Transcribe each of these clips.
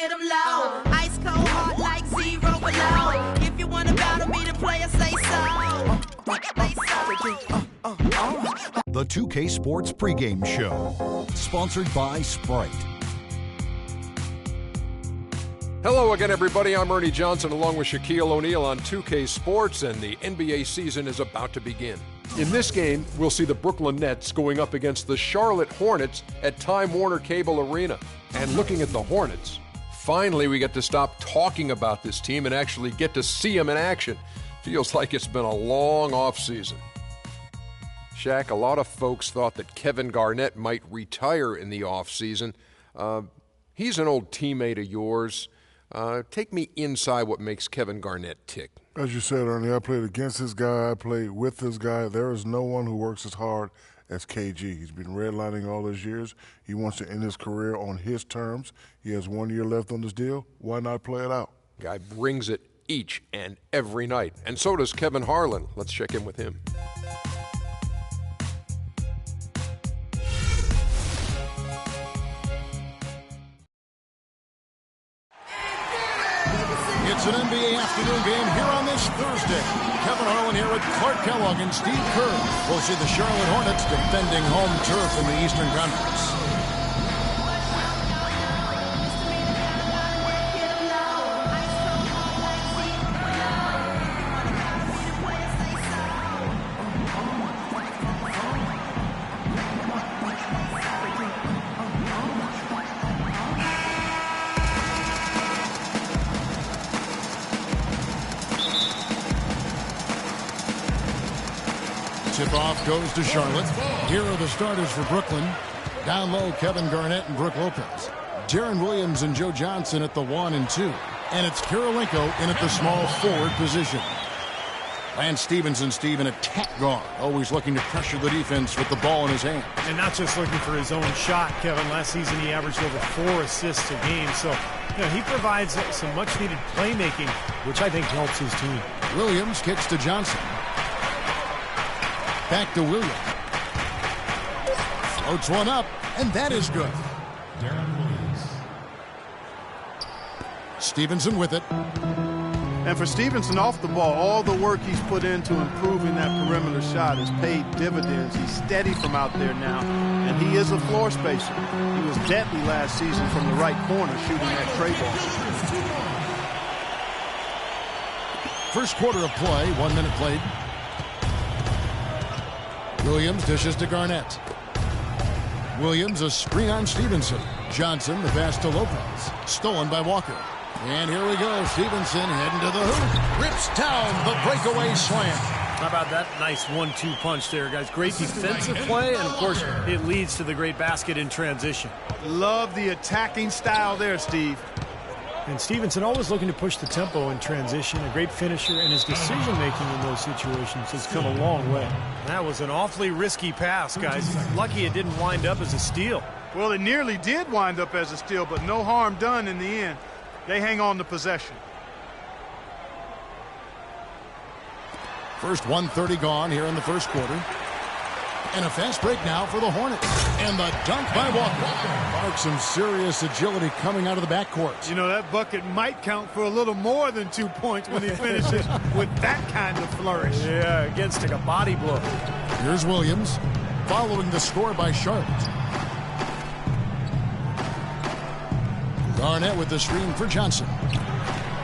hit them low. Ice cold heart like 0 below. If you want to battle me, the player say so. The 2K Sports Pregame Show, sponsored by Sprite. Hello again, everybody. I'm Ernie Johnson along with Shaquille O'Neal on 2K Sports, and the NBA season is about to begin. In this game, we'll see the Brooklyn Nets going up against the Charlotte Hornets at Time Warner Cable Arena. And looking at the Hornets, finally we get to stop talking about this team and actually get to see them in action. Feels like it's been a long offseason. Shaq, a lot of folks thought that Kevin Garnett might retire in the offseason. He's an old teammate of yours. Take me inside what makes Kevin Garnett tick. As you said, Ernie, I played against this guy. I played with this guy. There is no one who works as hard as KG. He's been redlining all those years. He wants to end his career on his terms. He has 1 year left on this deal. Why not play it out? Guy brings it each and every night. And so does Kevin Harlan. Let's check in with him. It's an NBA afternoon game here on this Thursday. Kevin Harlan here with Clark Kellogg and Steve Kerr. We'll see the Charlotte Hornets defending home turf in the Eastern Conference. Tip-off goes to Charlotte. Here are the starters for Brooklyn. Down low, Kevin Garnett and Brook Lopez. Deron Williams and Joe Johnson at the 1 and 2. And it's Kirilenko in at the small forward position. Lance Stevenson, Steve, an attack guard, always looking to pressure the defense with the ball in his hand. And not just looking for his own shot, Kevin. Last season he averaged over 4 assists a game. So, he provides some much-needed playmaking, which I think helps his team. Williams kicks to Johnson. Back to Williams. Floats one up, and that is good. Deron Williams. Stevenson with it. And for Stevenson off the ball, all the work he's put into improving that perimeter shot has paid dividends. He's steady from out there now, and he is a floor spacer. He was deadly last season from the right corner shooting that tray ball. First quarter of play, 1 minute played. Williams dishes to Garnett. Williams a screen on Stevenson. Johnson the pass to Lopez. Stolen by Walker. And here we go. Stevenson heading to the hoop. Rips down the breakaway slam. How about that nice 1-2 punch there, guys? Great defensive play, and of course it leads to the great basket in transition. Love the attacking style there, Steve. And Stevenson always looking to push the tempo in transition. A great finisher, and his decision-making in those situations has come a long way. That was an awfully risky pass, guys. Lucky it didn't wind up as a steal. Well, it nearly did wind up as a steal, but no harm done in the end. They hang on to possession. First 1:30 gone here in the first quarter. And a fast break now for the Hornets. And the dunk by Walker. Mark, some serious agility coming out of the backcourt. That bucket might count for a little more than 2 points when he finishes with that kind of flourish. Yeah, against a body blow. Here's Williams following the score by Charlotte. Garnett with the screen for Johnson.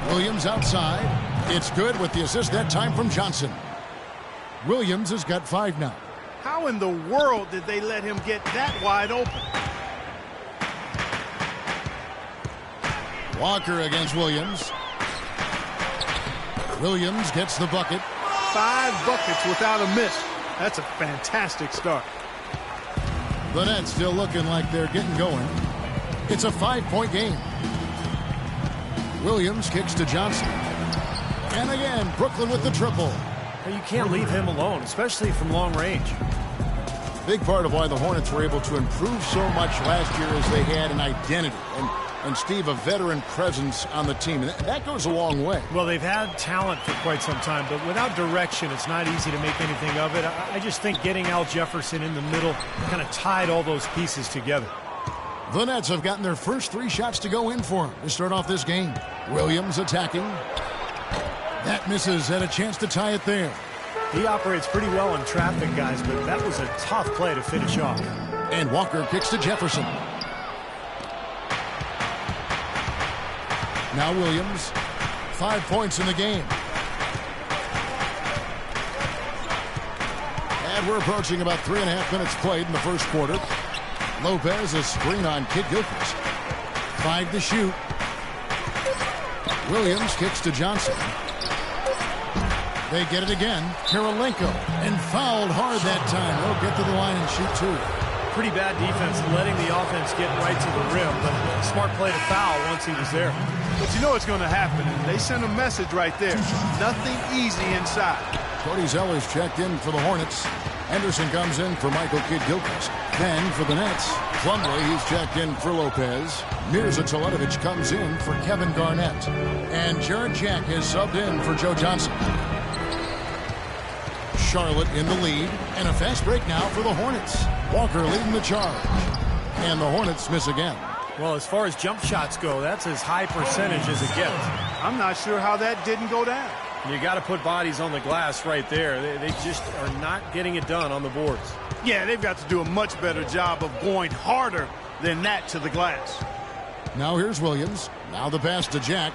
Williams outside. It's good with the assist that time from Johnson. Williams has got 5 now. How in the world did they let him get that wide open? Walker against Williams. Williams gets the bucket. 5 buckets without a miss. That's a fantastic start. The Nets still looking like they're getting going. It's a 5-point game. Williams kicks to Johnson. And again, Brooklyn with the triple. You can't leave him alone, especially from long range. Big part of why the Hornets were able to improve so much last year is they had an identity. And Steve, a veteran presence on the team. That goes a long way. Well, they've had talent for quite some time, but without direction, it's not easy to make anything of it. I just think getting Al Jefferson in the middle kind of tied all those pieces together. The Nets have gotten their first 3 shots to go in for them to start off this game. Williams attacking. That misses, and a chance to tie it there. He operates pretty well in traffic, guys, but that was a tough play to finish off. And Walker kicks to Jefferson. Now Williams. 5 points in the game. And we're approaching about 3.5 minutes played in the first quarter. Lopez, a screen on Kidd-Gilchrist. 5 to shoot. Williams kicks to Johnson. They get it again. Karolinko. And fouled hard that time. They'll get to the line and shoot 2. Pretty bad defense, letting the offense get right to the rim, but smart play to foul once he was there. But you know what's going to happen. They sent a message right there. Nothing easy inside. Cody Zeller's checked in for the Hornets. Henderson comes in for Michael Kidd-Gilchrist. Then for the Nets, Plumlee, he's checked in for Lopez. Mirza Teletovic comes in for Kevin Garnett. And Jarrett Jack is subbed in for Joe Johnson. Charlotte in the lead. And a fast break now for the Hornets. Walker leading the charge. And the Hornets miss again. Well, as far as jump shots go, that's as high percentage as it gets. I'm not sure how that didn't go down. You got to put bodies on the glass right there. They just are not getting it done on the boards. Yeah, they've got to do a much better job of going harder than that to the glass. Now here's Williams. Now the pass to Jack.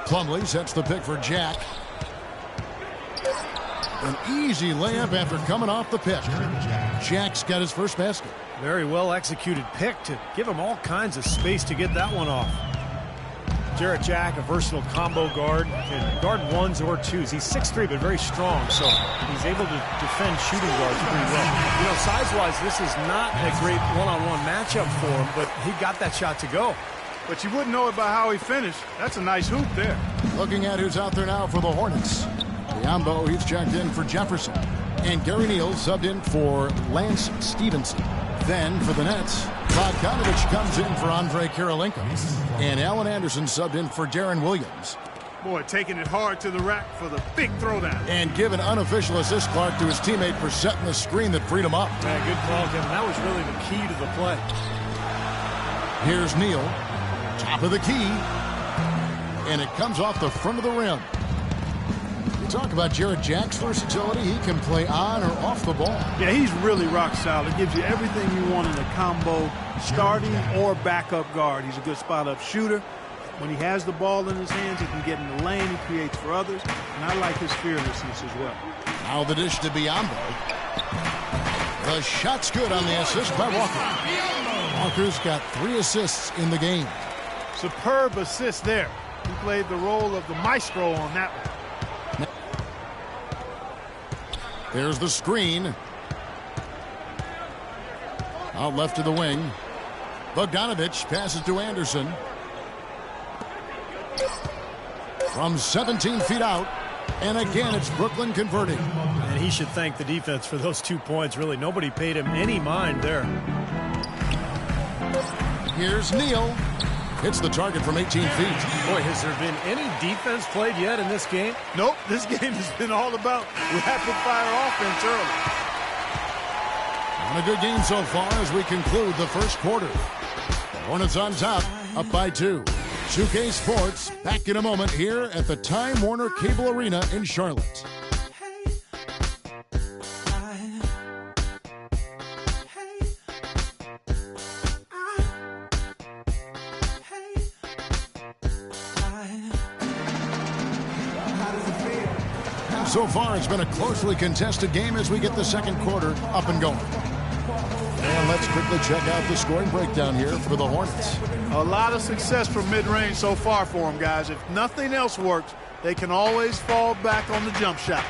Plumlee sets the pick for Jack. An easy layup after coming off the pick. Jack's got his first basket. Very well executed pick to give him all kinds of space to get that one off. Jarrett Jack, a versatile combo guard, can guard 1s or 2s. He's 6'3", but very strong, so he's able to defend shooting guards pretty well. You know, size-wise, this is not a great one-on-one matchup for him, but he got that shot to go. But you wouldn't know it by how he finished. That's a nice hoop there. Looking at who's out there now for the Hornets. Biombo, he's checked in for Jefferson. And Gary Neal subbed in for Lance Stevenson. Then for the Nets, Bogdanovic comes in for Andre Karolinko. And Alan Anderson subbed in for Darren Williams. Boy, taking it hard to the rack for the big throwdown. And give an unofficial assist, Clark, to his teammate for setting the screen that freed him up. Yeah, good call, Kevin. That was really the key to the play. Here's Neal. Top of the key. And it comes off the front of the rim. You talk about Jarrett Jack's versatility. He can play on or off the ball. Yeah, he's really rock solid. Gives you everything you want in a combo, starting or backup guard. He's a good spot-up shooter. When he has the ball in his hands, he can get in the lane. He creates for others. And I like his fearlessness as well. Now the dish to Biombo. The shot's good on the assist by Walker. Walker's got 3 assists in the game. Superb assist there. He played the role of the maestro on that one. There's the screen. Out left to the wing. Bogdanovic passes to Anderson. From 17 feet out. And again, it's Brooklyn converting. And he should thank the defense for those 2 points. Really, nobody paid him any mind there. Here's Neal. Hits the target from 18 feet. Boy, has there been any defense played yet in this game? Nope, this game has been all about rapid-fire offense early. And a good game so far as we conclude the first quarter. The Hornets on top, up by 2. 2K Sports, back in a moment here at the Time Warner Cable Arena in Charlotte. So far, it's been a closely contested game as we get the second quarter up and going. And let's quickly check out the scoring breakdown here for the Hornets. A lot of success from mid-range so far for them, guys. If nothing else works, they can always fall back on the jump shot.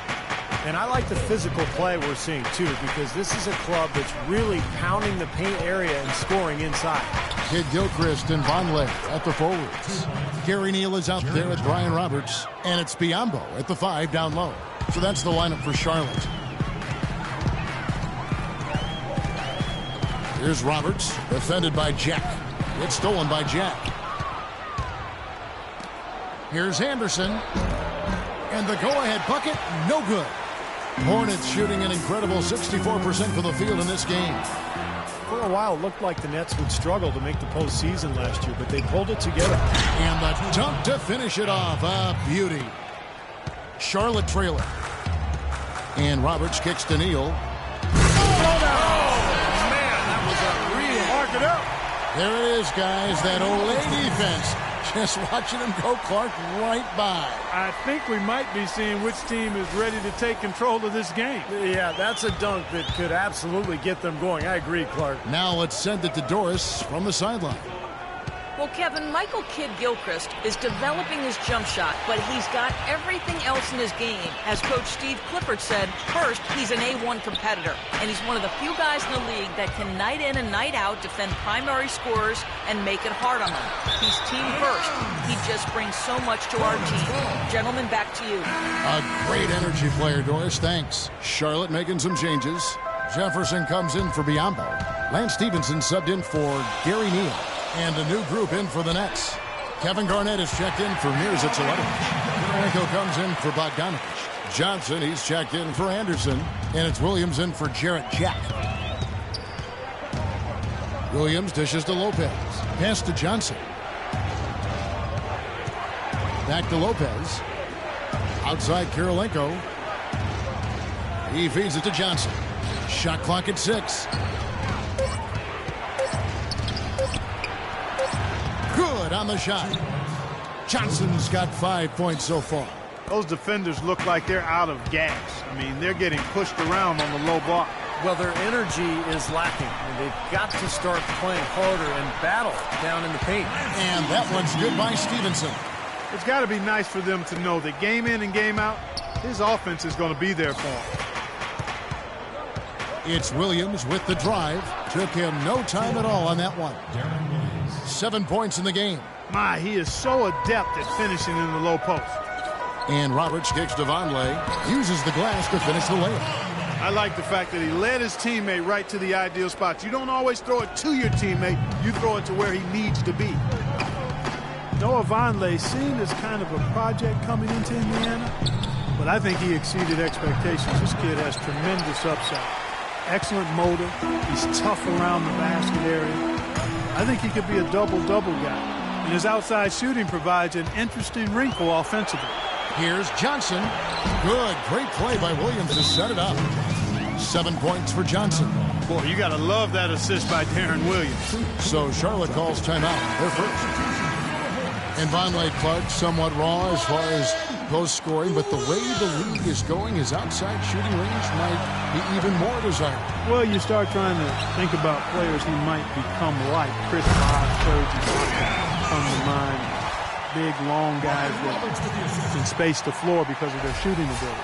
And I like the physical play we're seeing, too, because this is a club that's really pounding the paint area and scoring inside. Kidd-Gilchrist and Vonleh at the forwards. Gary Neal is out there with Brian Roberts. And it's Biombo at the 5 down low. So that's the lineup for Charlotte. Here's Roberts, defended by Jack. It's stolen by Jack. Here's Anderson. And the go-ahead bucket, no good. Hornets shooting an incredible 64% from the field in this game. For a while, it looked like the Nets would struggle to make the postseason last year, but they pulled it together. And the dunk to finish it off. A beauty. Charlotte trailing. And Roberts kicks to Neal. Mark it up. There it is, guys. That Olay defense. Just watching him go, Clark, right by. I think we might be seeing which team is ready to take control of this game. Yeah, that's a dunk that could absolutely get them going. I agree, Clark. Now let's send it to Doris from the sideline. Well, Kevin, Michael Kidd-Gilchrist is developing his jump shot, but he's got everything else in his game. As Coach Steve Clifford said, first, he's an A1 competitor, and he's one of the few guys in the league that can night in and night out defend primary scorers and make it hard on them. He's team first. He just brings so much to our team. Gentlemen, back to you. A great energy player, Doris. Thanks. Charlotte making some changes. Jefferson comes in for Biombo. Lance Stevenson subbed in for Gary Neal. And a new group in for the Nets. Kevin Garnett is checked in for Mirza Kirilenko comes in for Bogdanovich. Johnson, he's checked in for Anderson. And it's Williams in for Jarrett Jack. Williams dishes to Lopez. Pass to Johnson. Back to Lopez. Outside Kirilenko. He feeds it to Johnson. Shot clock at 6. Good on the shot. Johnson's got 5 points so far. Those defenders look like they're out of gas. I mean, they're getting pushed around on the low block. Well, their energy is lacking, and they've got to start playing harder and battle down in the paint. And that one's good by Stevenson. It's got to be nice for them to know that game in and game out, his offense is going to be there for him. It's Williams with the drive. Took him no time at all on that one. 7 points in the game. My, he is so adept at finishing in the low post. And Roberts kicks to Vonleh. Uses the glass to finish the layup. I like the fact that he led his teammate right to the ideal spots. You don't always throw it to your teammate. You throw it to where he needs to be. Noah Vonleh seen as kind of a project coming into Indiana, but I think he exceeded expectations. This kid has tremendous upside. Excellent motor. He's tough around the basket area. I think he could be a double-double guy. And his outside shooting provides an interesting wrinkle offensively. Here's Johnson. Good. Great play by Williams to set it up. 7 points for Johnson. Boy, you got to love that assist by Darren Williams. So Charlotte calls timeout. They're first. And Vonleh, Clark, somewhat raw as far as post scoring, but the way the league is going, his outside shooting range might be even more desirable. Well, you start trying to think about players he might become like. Chris Bosh, Serge come to mind. Big, long guys that can space the floor because of their shooting ability.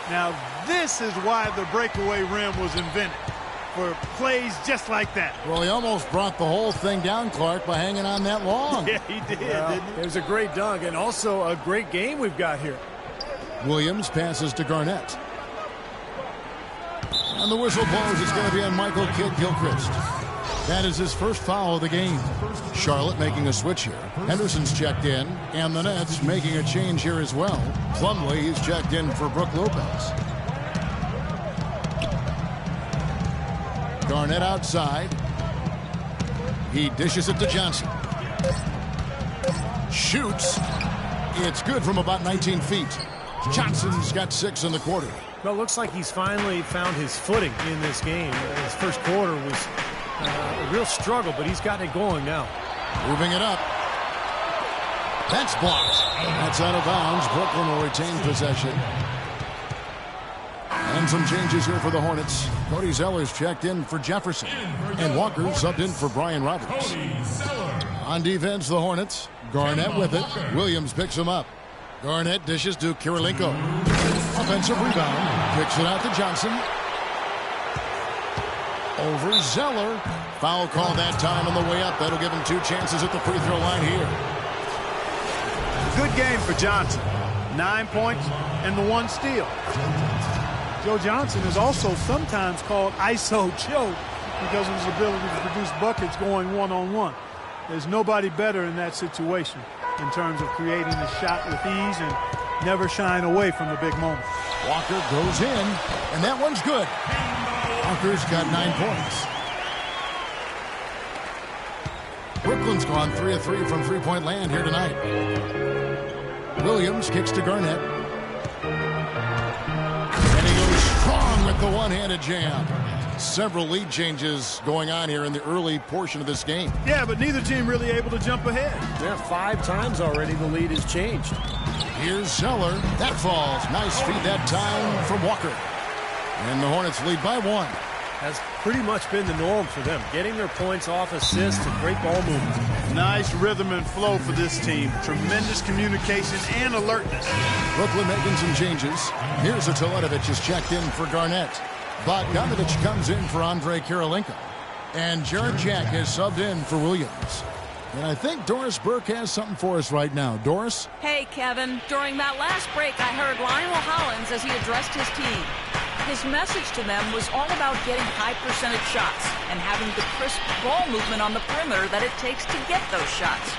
Now, this is why the breakaway rim was invented, for plays just like that. Well, he almost brought the whole thing down, Clark, by hanging on that long. Yeah, he did, didn't he? It was a great dunk and also a great game we've got here. Williams passes to Garnett. And the whistle blows. It's going to be on Michael Kidd-Gilchrist. That is his first foul of the game. Charlotte making a switch here. Henderson's checked in, and the Nets making a change here as well. Plumlee is checked in for Brook Lopez. Garnett outside. He dishes it to Johnson. Shoots. It's good from about 19 feet. Johnson's got 6 in the quarter. Well, it looks like he's finally found his footing in this game. His first quarter was a real struggle, but he's gotten it going now. Moving it up. That's blocked. That's out of bounds. Brooklyn will retain possession. And some changes here for the Hornets. Cody Zeller's checked in for Jefferson. And Walker subbed in for Brian Roberts. On defense, the Hornets. Garnett with it. Williams picks him up. Garnett dishes to Kirilenko. Offensive rebound. Kicks it out to Johnson. Over Zeller. Foul call that time on the way up. That'll give him 2 chances at the free throw line here. Good game for Johnson. 9 points and the 1 steal. Joe Johnson is also sometimes called ISO Joe because of his ability to produce buckets going one-on-one. There's nobody better in that situation in terms of creating a shot with ease and never shying away from the big moment. Walker goes in, and that one's good. Walker's got 9 points. Brooklyn's gone 3 of 3 from three-point land here tonight. Williams kicks to Garnett. And he goes strong with the one-handed jam. Several lead changes going on here in the early portion of this game. Yeah, but neither team really able to jump ahead. Yeah, 5 times already the lead has changed. Here's Zeller. That falls. Nice feed that time from Walker. And the Hornets lead by 1. Has pretty much been the norm for them. Getting their points off assists and great ball movement. Nice rhythm and flow for this team. Tremendous communication and alertness. Brooklyn making some changes. Here's a Teletovic is checked in for Garnett. Bogdanovic comes in for Andre Kirilenko. And Jared Jack has subbed in for Williams. And I think Doris Burke has something for us right now. Doris? Hey, Kevin. During that last break, I heard Lionel Hollins as he addressed his team. His message to them was all about getting high percentage shots and having the crisp ball movement on the perimeter that it takes to get those shots.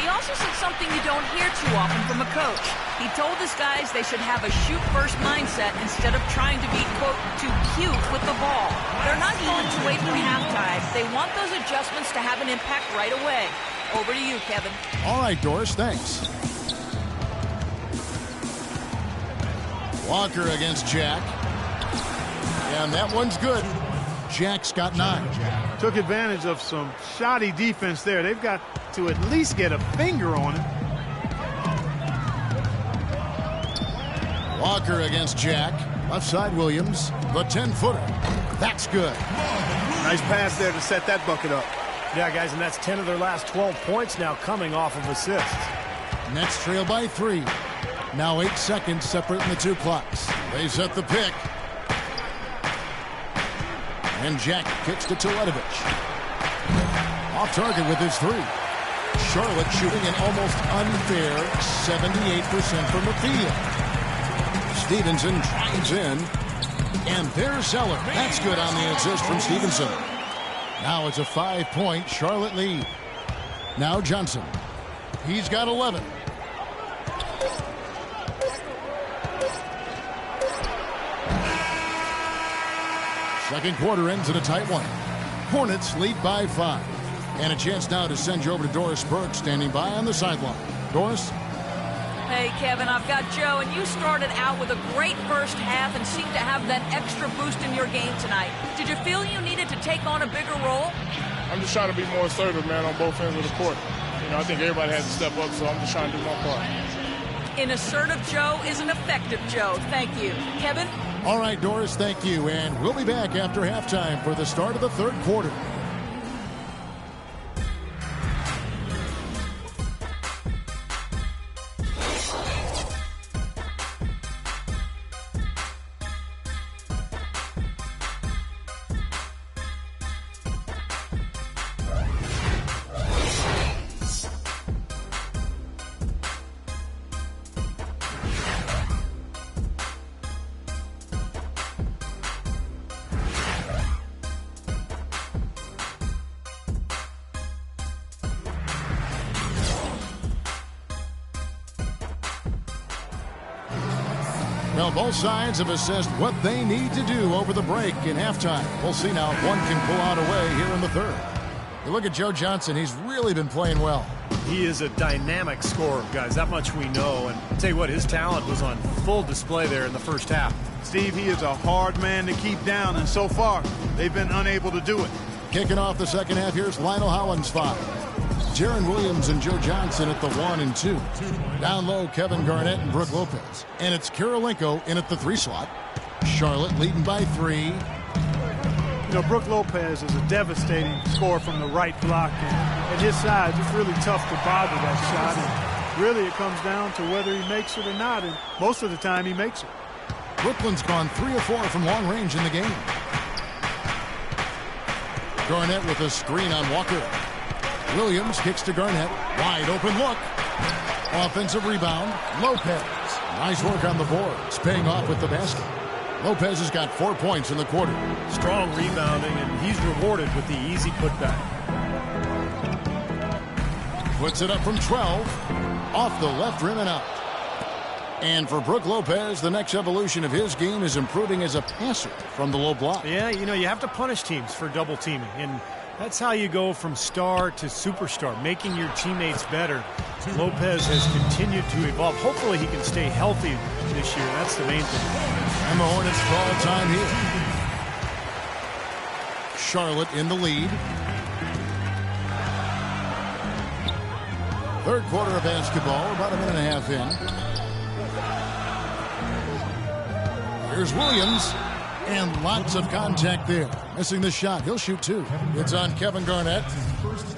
He also said something you don't hear too often from a coach. He told his guys they should have a shoot-first mindset instead of trying to be, quote, too cute with the ball. They're not going to wait for halftime. They want those adjustments to have an impact right away. Over to you, Kevin. All right, Doris, thanks. Walker against Jack. And that one's good. Jack's got 9. Took advantage of some shoddy defense there. They've got to at least get a finger on it. Walker against Jack. Left side Williams. The 10-footer. That's good. Nice pass there to set that bucket up. Yeah, guys, and that's 10 of their last 12 points now coming off of assists. Nets trail by 3. Now 8 seconds separating the 2 clocks. They set the pick. And Jack kicks to Teletovic. Off target with his 3. Charlotte shooting an almost unfair 78% from the field. Stevenson drives in. And there's Zeller. That's good on the assist from Stevenson. Now it's a 5-point Charlotte lead. Now Johnson. He's got 11. Second quarter ends in a tight one. Hornets lead by 5. And a chance now to send you over to Doris Burke standing by on the sideline. Doris? Hey, Kevin, I've got Joe, and you started out with a great first half and seemed to have that extra boost in your game tonight. Did you feel you needed to take on a bigger role? I'm just trying to be more assertive, man, on both ends of the court. You know, I think everybody has to step up, so I'm just trying to do my part. An assertive Joe is an effective Joe. Thank you. Kevin? All right, Doris, thank you. And we'll be back after halftime for the start of the third quarter. Well, both sides have assessed what they need to do over the break in halftime. We'll see now if one can pull out away here in the third. You look at Joe Johnson, he's really been playing well. He is a dynamic scorer, guys. That much we know. And I'll tell you what, his talent was on full display there in the first half. Steve, he is a hard man to keep down, and so far, they've been unable to do it. Kicking off the second half, here's Lionel Hollins 5. Jaron Williams and Joe Johnson at the 1 and 2. Down low, Kevin Garnett and Brook Lopez. And it's Kirilenko in at the 3 slot. Charlotte leading by 3. You know, Brook Lopez is a devastating scorer from the right block. And at his size, it's really tough to bother that shot. And really, it comes down to whether he makes it or not. And most of the time, he makes it. Brooklyn's gone 3 of 4 from long range in the game. Garnett with a screen on Walker. Williams kicks to Garnett. Wide open look. Offensive rebound. Lopez. Nice work on the boards. Paying off with the basket. Lopez has got 4 points in the quarter. Strong rebounding, and he's rewarded with the easy putback. Puts it up from 12. Off the left rim and out. And for Brook Lopez, the next evolution of his game is improving as a passer from the low block. Yeah, you know, you have to punish teams for double teaming. And that's how you go from star to superstar, making your teammates better. Lopez has continued to evolve. Hopefully he can stay healthy this year. That's the main thing. And the Hornets call time here. Charlotte in the lead. Third quarter of basketball, about a minute and a half in. Here's Williams, and lots of contact there. Missing the shot. He'll shoot two. It's on Kevin Garnett.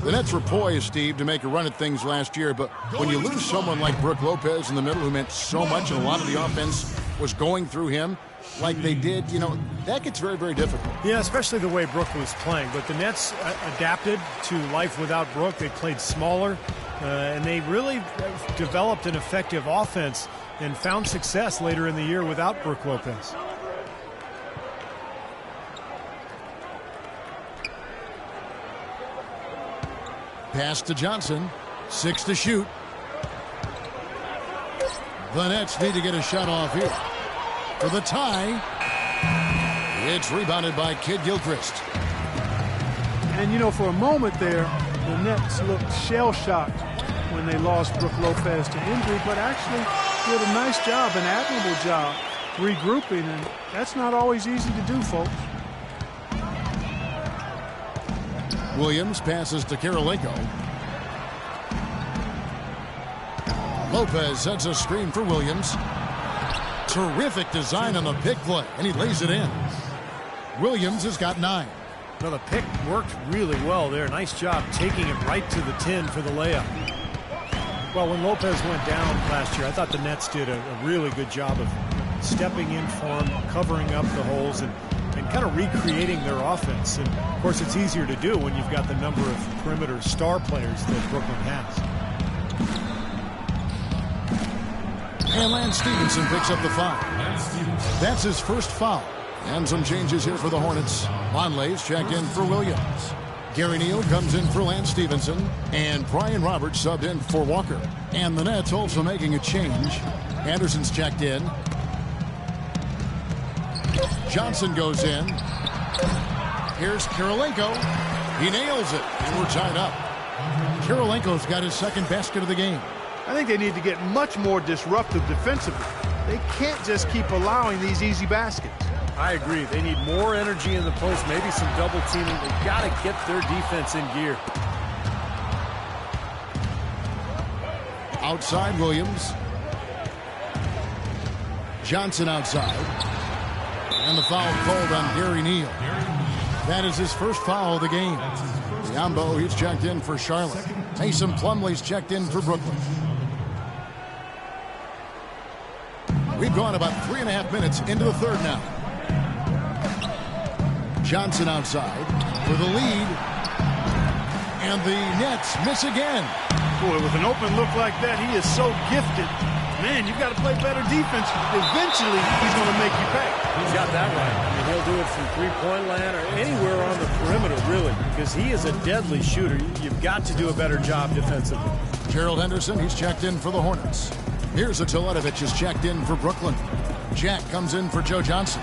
The Nets were poised, Steve, to make a run at things last year, but when you lose someone like Brook Lopez in the middle who meant so much and a lot of the offense was going through him like they did, you know, that gets very, very difficult. Yeah, especially the way Brook was playing. But the Nets adapted to life without Brook. They played smaller, and they really developed an effective offense and found success later in the year without Brook Lopez. Pass to Johnson. 6 to shoot. The Nets need to get a shot off here. For the tie. It's rebounded by Kid Gilchrist. And, you know, for a moment there, the Nets looked shell-shocked when they lost Brook Lopez to injury, but actually did a nice job, an admirable job, regrouping, and that's not always easy to do, folks. Williams passes to Karolinko. Lopez sets a screen for Williams. Terrific design on the pick play, and he lays it in. Williams has got 9. Well, the pick worked really well there. Nice job taking it right to the 10 for the layup. Well, when Lopez went down last year, I thought the Nets did a really good job of stepping in for him, covering up the holes, and kind of recreating their offense. And, of course, it's easier to do when you've got the number of perimeter star players that Brooklyn has. And Lance Stevenson picks up the foul. That's his first foul. And some changes here for the Hornets. Monley's checked in for Williams. Gary Neal comes in for Lance Stevenson. And Brian Roberts subbed in for Walker. And the Nets also making a change. Anderson's checked in. Johnson goes in. Here's Karolinko. He nails it. And we're tied up. Karolinko's got his second basket of the game. I think they need to get much more disruptive defensively. They can't just keep allowing these easy baskets. I agree. They need more energy in the post, maybe some double teaming. They've got to get their defense in gear. Outside Williams. Johnson outside. And the foul called on Gary Neal. That is his first foul of the game. Biombo, he's checked in for Charlotte. Mason Plumlee's checked in for Brooklyn. We've gone about 3.5 minutes into the third now. Johnson outside for the lead. And the Nets miss again. Boy, with an open look like that, he is so gifted. Man, you've got to play better defense. Eventually, he's going to make you pay. He's got that right. I mean, he'll do it from three-point land or anywhere on the perimeter, really, because he is a deadly shooter. You've got to do a better job defensively. Gerald Henderson, he's checked in for the Hornets. Here's a Teletovic is checked in for Brooklyn. Jack comes in for Joe Johnson.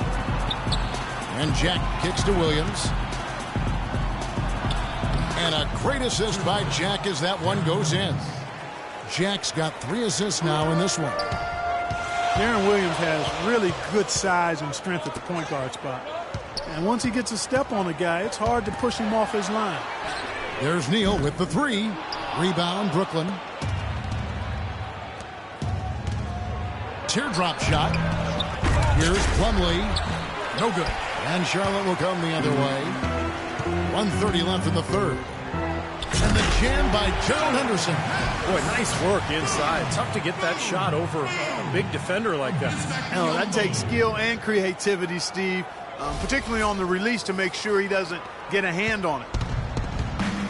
And Jack kicks to Williams. And a great assist by Jack as that one goes in. Jack's got 3 assists now in this one. Deron Williams has really good size and strength at the point guard spot. And once he gets a step on a guy, it's hard to push him off his line. There's Neal with the 3. Rebound, Brooklyn. Teardrop shot. Here's Plumlee. No good. And Charlotte will come the other way. 1:30 left in the third. And the jam by Gerald Henderson. Boy, nice work inside. Tough to get that shot over a big defender like that. Oh, that takes skill and creativity, Steve, particularly on the release to make sure he doesn't get a hand on it.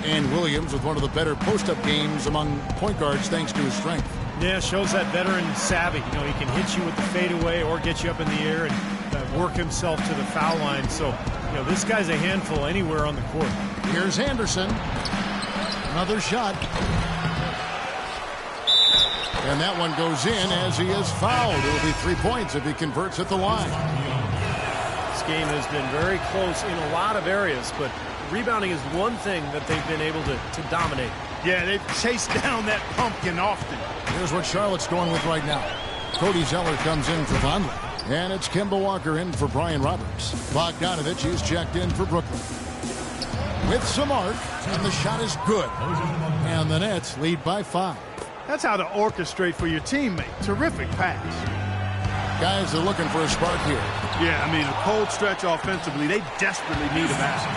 And Williams with one of the better post-up games among point guards thanks to his strength. Yeah, shows that veteran savvy. You know, he can hit you with the fadeaway or get you up in the air and work himself to the foul line. So, you know, this guy's a handful anywhere on the court. Here's Anderson. Another shot. And that one goes in as he is fouled. It will be 3 points if he converts at the line. This game has been very close in a lot of areas, but rebounding is one thing that they've been able to dominate. Yeah, they've chased down that pumpkin often. Here's what Charlotte's going with right now. Cody Zeller comes in for Vonleh. And it's Kemba Walker in for Brian Roberts. Bogdanovich is checked in for Brooklyn. With some arc, and the shot is good. And the Nets lead by 5. That's how to orchestrate for your teammate. Terrific pass. Guys are looking for a spark here. Yeah, I mean, a cold stretch offensively. They desperately need a basket.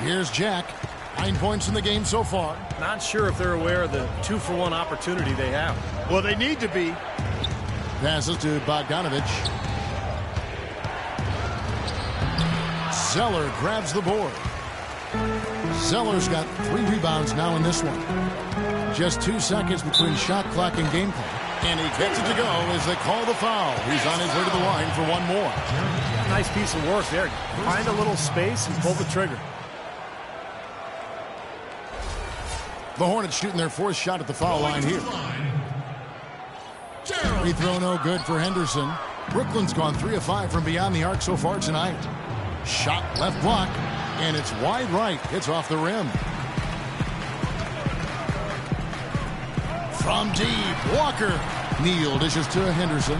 Here's Jack. 9 points in the game so far. Not sure if they're aware of the 2-for-1 opportunity they have. Well, they need to be. Passes to Bogdanovich. Zeller grabs the board. Zeller's got 3 rebounds now in this one. Just 2 seconds between shot clock and game clock. And he gets it to go as they call the foul. He's on his way to the line for one more. Nice piece of work there. Find a little space and pull the trigger. The Hornets shooting their 4th shot at the foul line here. Free throw no good for Henderson. Brooklyn's gone 3 of 5 from beyond the arc so far tonight. Shot left block, and it's wide right. It's off the rim. From deep, Walker. Neal dishes to Henderson.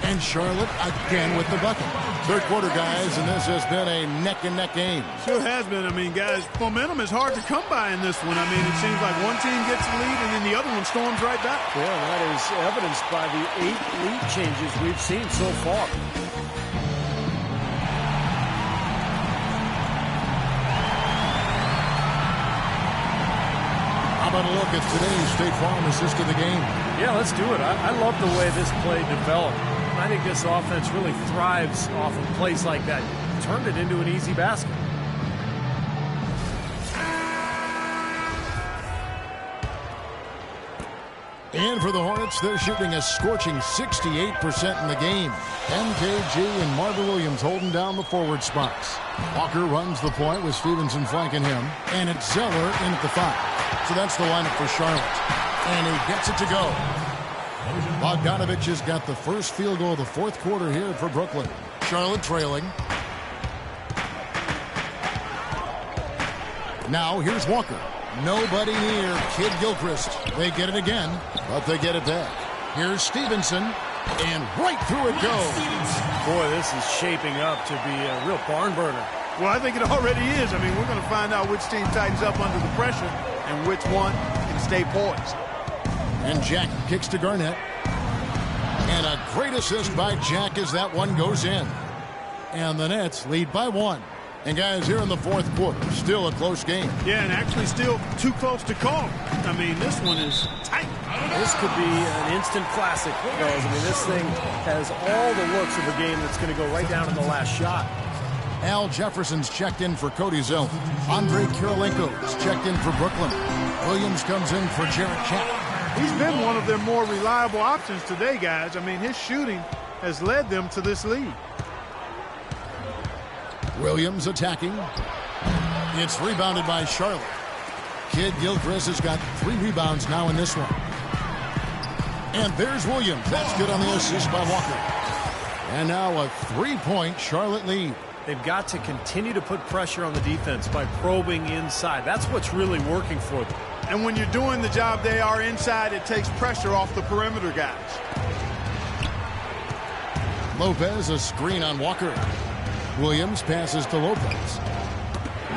And Charlotte again with the bucket. 3rd quarter, guys, and this has been a neck-and-neck game. Sure has been. I mean, guys, momentum is hard to come by in this one. I mean, it seems like one team gets the lead and then the other one storms right back. Yeah, that is evidenced by the 8 lead changes we've seen so far. How about a look at today's State Farm assist of the game? Yeah, let's do it. I love the way this play developed. I think this offense really thrives off of plays like that. Turned it into an easy basket. And for the Hornets, they're shooting a scorching 68% in the game. MKG and Marvin Williams holding down the forward spots. Walker runs the point with Stevenson flanking him. And it's Zeller in at the 5. So that's the lineup for Charlotte. And he gets it to go. Bogdanovich has got the first field goal of the 4th quarter here for Brooklyn. Charlotte trailing. Now here's Walker. Nobody near Kid Gilchrist. They get it again, but they get it back. Here's Stevenson, and right through it goes. Boy, this is shaping up to be a real barn burner. Well, I think it already is. I mean, we're going to find out which team tightens up under the pressure and which one can stay poised. And Jack kicks to Garnett. And a great assist by Jack as that one goes in. And the Nets lead by 1. And guys, here in the 4th quarter, still a close game. Yeah, and actually still too close to call. I mean, this one is tight. This could be an instant classic, fellas. I mean, this thing has all the looks of a game that's going to go right down in the last shot. Al Jefferson's checked in for Cody Zeller. Andre Kirilenko's checked in for Brooklyn. Williams comes in for Jarrett Jack. He's been one of their more reliable options today, guys. I mean, his shooting has led them to this lead. Williams attacking. It's rebounded by Charlotte. Kid Gilchrist has got 3 rebounds now in this one. And there's Williams. That's good on the assist by Walker. And now a 3-point Charlotte lead. They've got to continue to put pressure on the defense by probing inside. That's what's really working for them. And when you're doing the job they are inside, it takes pressure off the perimeter guys. Lopez, a screen on Walker. Williams passes to Lopez.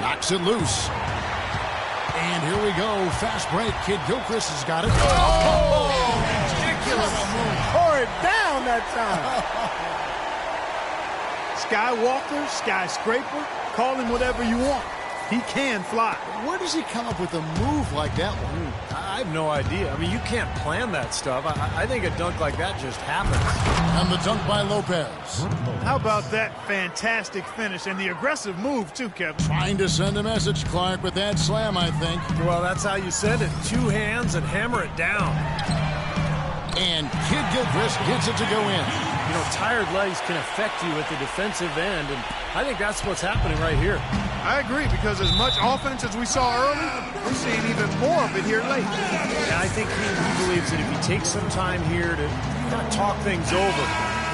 Knocks it loose. And here we go. Fast break. Kid Gilchrist has got it. Oh! Ridiculous. Tore it down that time. Skywalker, skyscraper, call him whatever you want. He can fly. Where does he come up with a move like that one? I have no idea. I mean, you can't plan that stuff. I think a dunk like that just happens. And the dunk by Lopez. How about that fantastic finish and the aggressive move, too, Kevin? Trying to send a message, Clark, with that slam, I think. Well, that's how you send it. 2 hands and hammer it down. And Kid Gilchrist gets it to go in. You know, tired legs can affect you at the defensive end, and I think that's what's happening right here. I agree, because as much offense as we saw early, we're seeing even more of it here late. And I think he believes that if he takes some time here to kind of talk things over,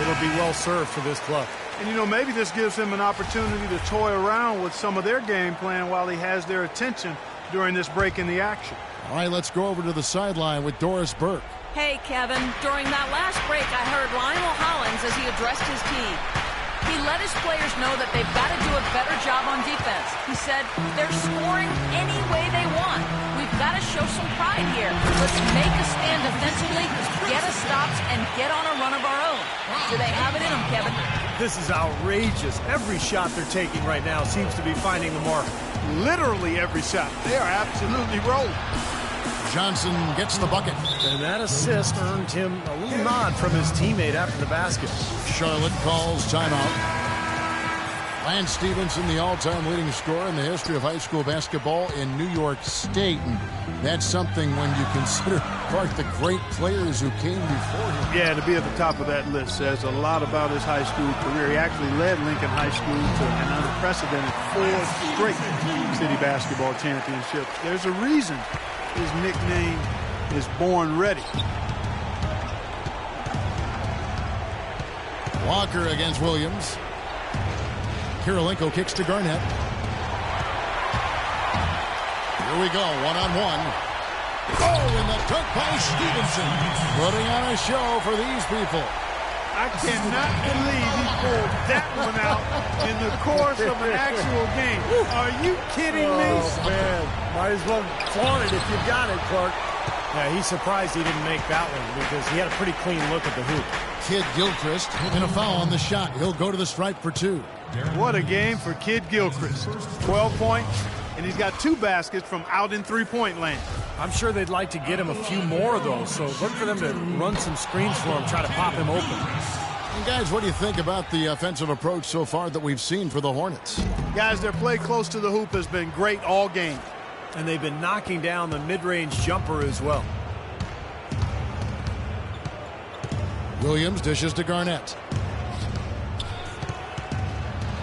it'll be well served for this club. And, you know, maybe this gives him an opportunity to toy around with some of their game plan while he has their attention during this break in the action. All right, let's go over to the sideline with Doris Burke. Hey, Kevin, during that last break, I heard Lionel Hollins as he addressed his team. He let his players know that they've got to do a better job on defense. He said they're scoring any way they want. We've got to show some pride here. Let's make a stand defensively, get us stops, and get on a run of our own. Do they have it in them, Kevin? This is outrageous. Every shot they're taking right now seems to be finding the mark. Literally every shot. They are absolutely rolling. Johnson gets the bucket. And that assist earned him a little nod from his teammate after the basket. Charlotte calls timeout. Lance Stevenson, the all-time leading scorer in the history of high school basketball in New York State. And that's something when you consider Clark the great players who came before him. Yeah, to be at the top of that list says a lot about his high school career. He actually led Lincoln High School to an unprecedented 4 straight city basketball championships. There's a reason his nickname is Born Ready. Walker against Williams. Kirilenko kicks to Garnett. Here we go, one-on-one. Oh, and the dunk by Stevenson. Putting on a show for these people. I cannot believe he pulled that one out in the course of an actual game. Are you kidding me? Oh, man. Might as well flaunt it if you got it, Clark. Yeah, he's surprised he didn't make that one because he had a pretty clean look at the hoop. Kid Gilchrist taking a foul on the shot. He'll go to the stripe for 2. What a game for Kid Gilchrist. 12 points, and he's got 2 baskets from out in three-point land. I'm sure they'd like to get him a few more of those, so look for them to run some screens for him, try to pop him open. And guys, what do you think about the offensive approach so far that we've seen for the Hornets? Guys, their play close to the hoop has been great all game. And they've been knocking down the mid-range jumper as well. Williams dishes to Garnett.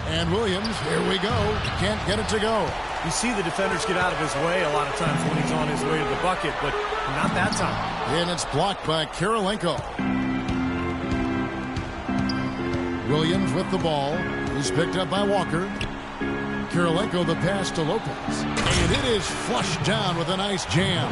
And Williams, here we go. Can't get it to go. You see the defenders get out of his way a lot of times when he's on his way to the bucket, but not that time. And it's blocked by Kirilenko. Williams with the ball. He's picked up by Walker. Kirilenko the pass to Lopez. And it is flushed down with a nice jam.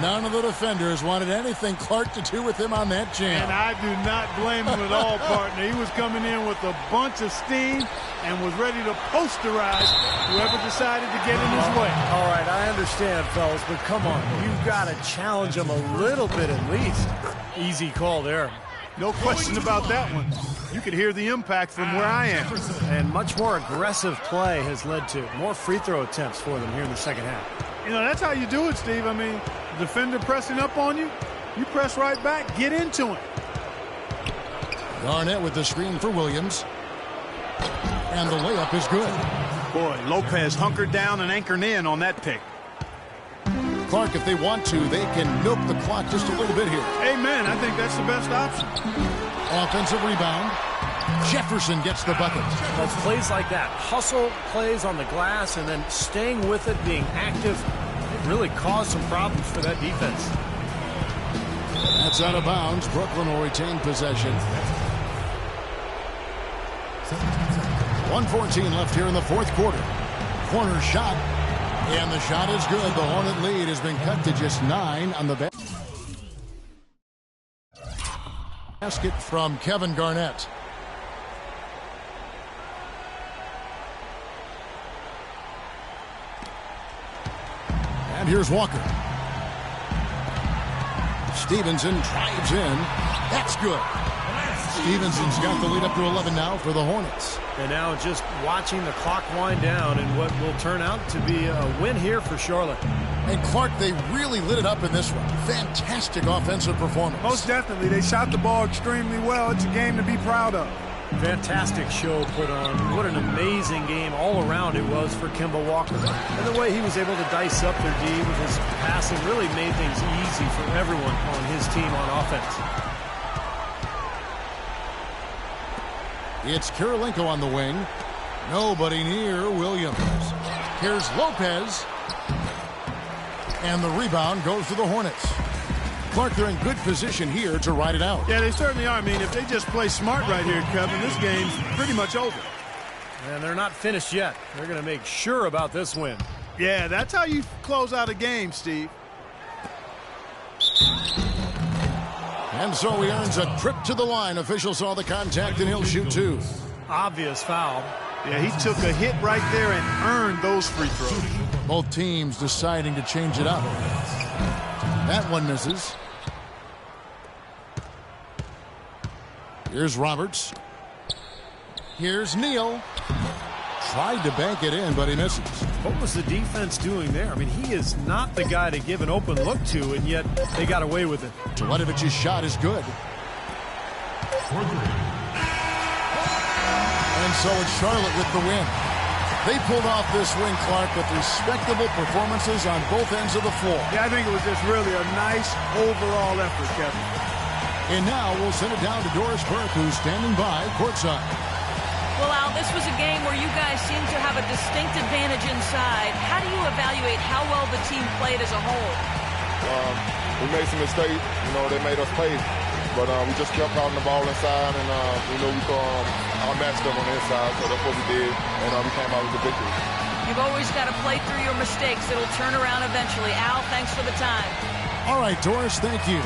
None of the defenders wanted anything Clark to do with him on that jam. And I do not blame him at all, partner. He was coming in with a bunch of steam and was ready to posterize whoever decided to get in his way. All right, I understand, fellas, but come on. You've got to challenge him a little bit at least. Easy call there. No question about that one. You could hear the impact from where I am. And much more aggressive play has led to more free throw attempts for them here in the second half. You know, that's how you do it, Steve. I mean, the defender pressing up on you, you press right back, get into him. Garnett with the screen for Williams. And the layup is good. Boy, Lopez hunkered down and anchored in on that pick. Clark, if they want to, they can milk the clock just a little bit here. Amen. I think that's the best option. Offensive rebound. Jefferson gets the bucket. That's plays like that. Hustle plays on the glass and then staying with it, being active, it really caused some problems for that defense. That's out of bounds. Brooklyn will retain possession. 1:14 left here in the fourth quarter. Corner shot. And the shot is good. The Hornet lead has been cut to just 9 on the basket from Kevin Garnett. And here's Walker. Stevenson drives in. That's good. Stevenson's got the lead up to 11 now for the Hornets. And now just watching the clock wind down and what will turn out to be a win here for Charlotte. And Clark, they really lit it up in this one. Fantastic offensive performance. Most definitely. They shot the ball extremely well. It's a game to be proud of. Fantastic show put on. What an amazing game all around it was for Kemba Walker. And the way he was able to dice up their D with his passing really made things easy for everyone on his team on offense. It's Kirilenko on the wing. Nobody near Williams. Here's Lopez. And the rebound goes to the Hornets. Clark, they're in good position here to ride it out. Yeah, they certainly are. I mean, if they just play smart right here, Kevin, this game's pretty much over. And they're not finished yet. They're going to make sure about this win. Yeah, that's how you close out a game, Steve. And so he earns a trip to the line. Official saw the contact, and he'll shoot two. Obvious foul. Yeah, he took a hit right there and earned those free throws. Both teams deciding to change it up. That one misses. Here's Roberts. Here's Neal. Tried to bank it in, but he misses. What was the defense doing there? I mean, he is not the guy to give an open look to, and yet they got away with it. Teletovich's shot is good. And so it's Charlotte with the win. They pulled off this win, Clark, with respectable performances on both ends of the floor. Yeah, I think it was just really a nice overall effort, Kevin. And now we'll send it down to Doris Burke, who's standing by courtside. Well, Al, this was a game where you guys seem to have a distinct advantage inside. How do you evaluate how well the team played as a whole? We made some mistakes. You know, they made us pay. But we just kept calling the ball inside, and we know we could outmatch them on the inside, so that's what we did, and we came out with the victory. You've always got to play through your mistakes. It'll turn around eventually. Al, thanks for the time. All right, Doris, thank you.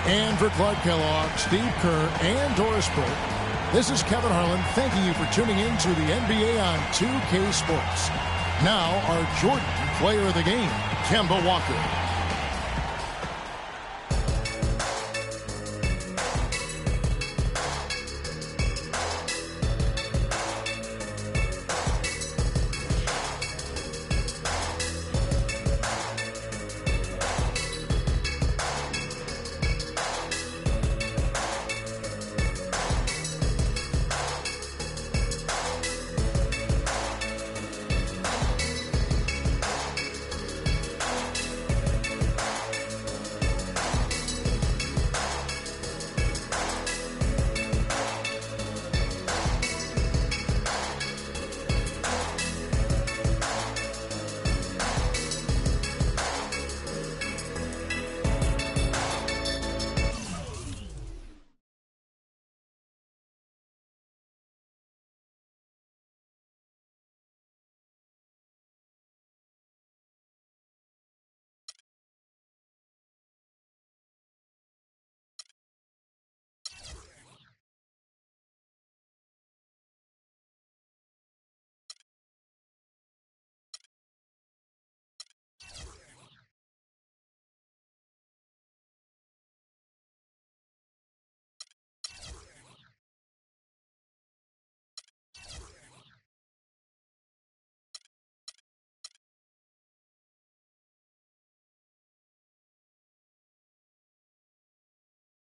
And for Clark Kellogg, Steve Kerr, and Doris Burke, this is Kevin Harlan thanking you for tuning in to the NBA on 2K Sports. Now, our Jordan player of the game, Kemba Walker.